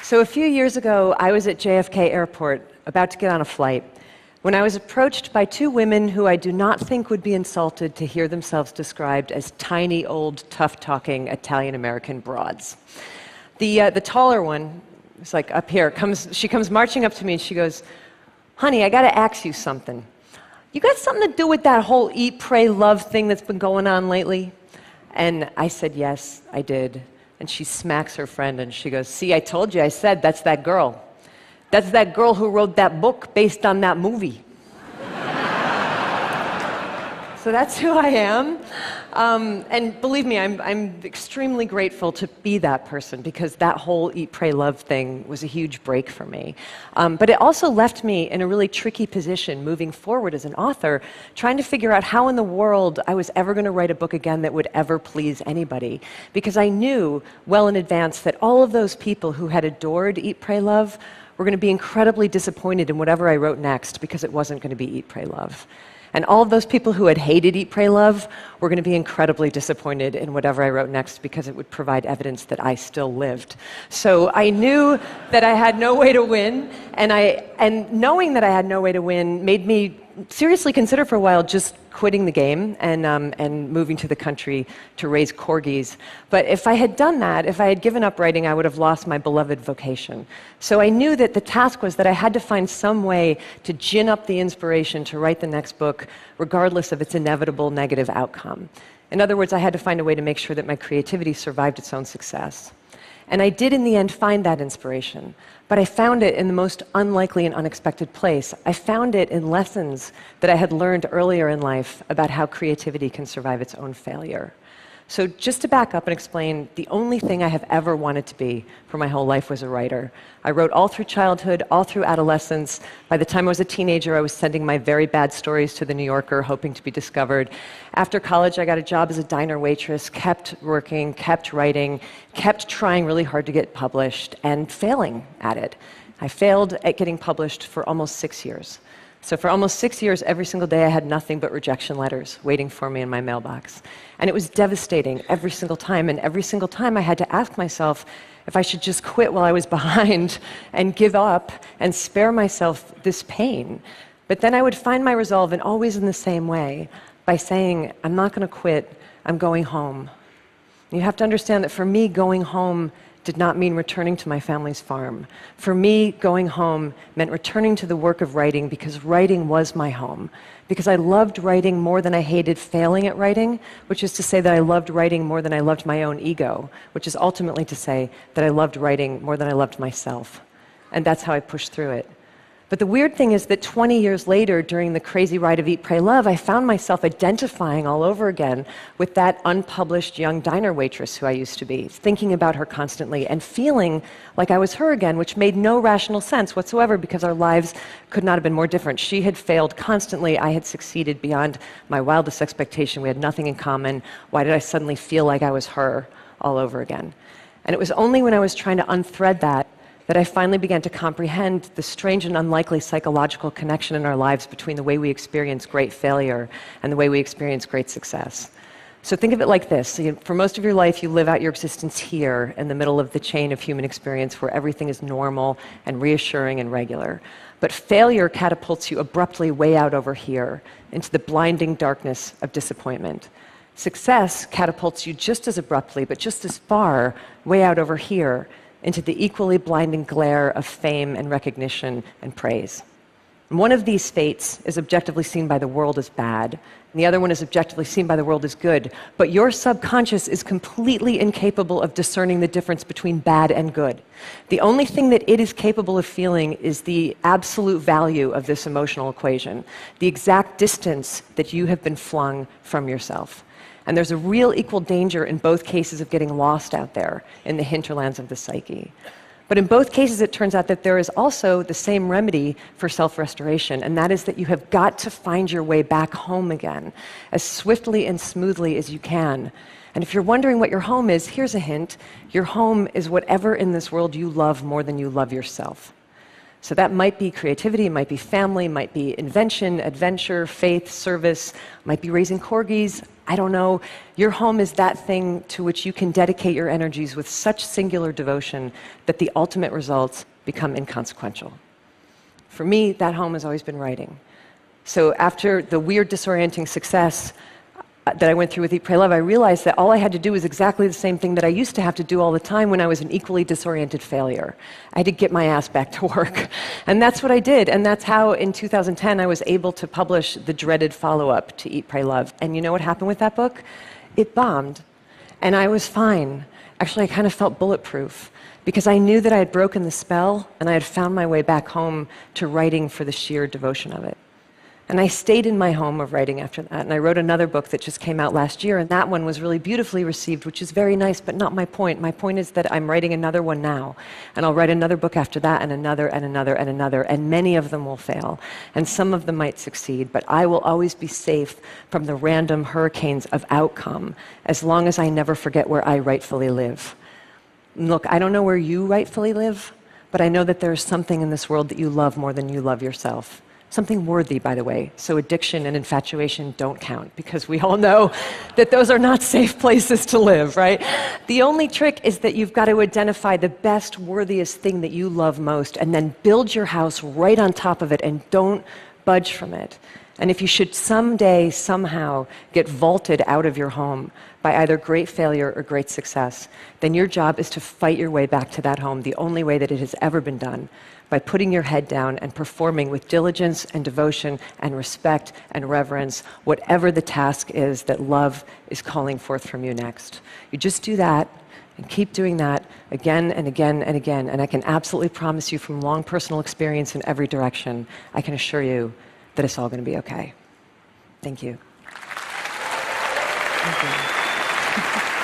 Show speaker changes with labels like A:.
A: So a few years ago, I was at JFK Airport, about to get on a flight, when I was approached by two women who I do not think would be insulted to hear themselves described as tiny, old, tough-talking Italian-American broads. The taller one, it's like up here, she comes marching up to me and she goes, "Honey, I gotta ask you something. You got something to do with that whole eat, pray, love thing that's been going on lately?" And I said, "Yes, I did." And she smacks her friend and she goes, "See, I told you, I said, that's that girl. That's that girl who wrote that book based on that movie." So that's who I am. And believe me, I'm extremely grateful to be that person, because that whole eat, pray, love thing was a huge break for me. But it also left me in a really tricky position moving forward as an author, trying to figure out how in the world I was ever going to write a book again that would ever please anybody. Because I knew well in advance that all of those people who had adored Eat, Pray, Love were going to be incredibly disappointed in whatever I wrote next, because it wasn't going to be Eat, Pray, Love. And all of those people who had hated Eat, Pray, Love were going to be incredibly disappointed in whatever I wrote next, because it would provide evidence that I still lived. So I knew that I had no way to win, and knowing that I had no way to win made me seriously consider for a while just quitting the game and moving to the country to raise corgis. But if I had done that, if I had given up writing, I would have lost my beloved vocation. So I knew that the task was that I had to find some way to gin up the inspiration to write the next book, regardless of its inevitable negative outcome. In other words, I had to find a way to make sure that my creativity survived its own success. And I did in the end find that inspiration, but I found it in the most unlikely and unexpected place. I found it in lessons that I had learned earlier in life about how creativity can survive its own failure. So just to back up and explain, the only thing I have ever wanted to be for my whole life was a writer. I wrote all through childhood, all through adolescence. By the time I was a teenager, I was sending my very bad stories to The New Yorker, hoping to be discovered. After college, I got a job as a diner waitress, kept working, kept writing, kept trying really hard to get published, and failing at it. I failed at getting published for almost 6 years. So for almost 6 years, every single day, I had nothing but rejection letters waiting for me in my mailbox. And it was devastating every single time. And every single time, I had to ask myself if I should just quit while I was behind and give up and spare myself this pain. But then I would find my resolve, and always in the same way, by saying, "I'm not going to quit, I'm going home." You have to understand that for me, going home did not mean returning to my family's farm. For me, going home meant returning to the work of writing, because writing was my home. Because I loved writing more than I hated failing at writing, which is to say that I loved writing more than I loved my own ego, which is ultimately to say that I loved writing more than I loved myself. And that's how I pushed through it. But the weird thing is that 20 years later, during the crazy ride of Eat, Pray, Love, I found myself identifying all over again with that unpublished young diner waitress who I used to be, thinking about her constantly and feeling like I was her again, which made no rational sense whatsoever, because our lives could not have been more different. She had failed constantly. I had succeeded beyond my wildest expectation. We had nothing in common. Why did I suddenly feel like I was her all over again? And it was only when I was trying to unthread that I finally began to comprehend the strange and unlikely psychological connection in our lives between the way we experience great failure and the way we experience great success. So think of it like this. For most of your life, you live out your existence here in the middle of the chain of human experience, where everything is normal and reassuring and regular. But failure catapults you abruptly way out over here into the blinding darkness of disappointment. Success catapults you just as abruptly, but just as far, way out over here into the equally blinding glare of fame and recognition and praise. And one of these fates is objectively seen by the world as bad, and the other one is objectively seen by the world as good. But your subconscious is completely incapable of discerning the difference between bad and good. The only thing that it is capable of feeling is the absolute value of this emotional equation, the exact distance that you have been flung from yourself. And there's a real equal danger in both cases of getting lost out there in the hinterlands of the psyche. But in both cases, it turns out that there is also the same remedy for self-restoration, and that is that you have got to find your way back home again, as swiftly and smoothly as you can. And if you're wondering what your home is, here's a hint. Your home is whatever in this world you love more than you love yourself. So that might be creativity, it might be family, might be invention, adventure, faith, service, might be raising corgis. I don't know. Your home is that thing to which you can dedicate your energies with such singular devotion that the ultimate results become inconsequential. For me, that home has always been writing. So after the weird, disorienting success that I went through with Eat, Pray, Love, I realized that all I had to do was exactly the same thing that I used to have to do all the time when I was an equally disoriented failure. I had to get my ass back to work. And that's what I did. And that's how, in 2010, I was able to publish the dreaded follow-up to Eat, Pray, Love. And you know what happened with that book? It bombed. And I was fine. Actually, I kind of felt bulletproof, because I knew that I had broken the spell, and I had found my way back home to writing for the sheer devotion of it. And I stayed in my home of writing after that, and I wrote another book that just came out last year, and that one was really beautifully received, which is very nice, but not my point. My point is that I'm writing another one now, and I'll write another book after that, and another, and another, and another, and many of them will fail, and some of them might succeed, but I will always be safe from the random hurricanes of outcome, as long as I never forget where I rightfully live. Look, I don't know where you rightfully live, but I know that there's something in this world that you love more than you love yourself. Something worthy, by the way. So addiction and infatuation don't count, because we all know that those are not safe places to live, right? The only trick is that you've got to identify the best, worthiest thing that you love most, and then build your house right on top of it, and don't budge from it. And if you should someday, somehow, get vaulted out of your home by either great failure or great success, then your job is to fight your way back to that home the only way that it has ever been done, by putting your head down and performing with diligence and devotion and respect and reverence whatever the task is that love is calling forth from you next. You just do that and keep doing that again and again and again, and I can absolutely promise you from long personal experience in every direction, I can assure you that it's all going to be okay. Thank you. Thank you.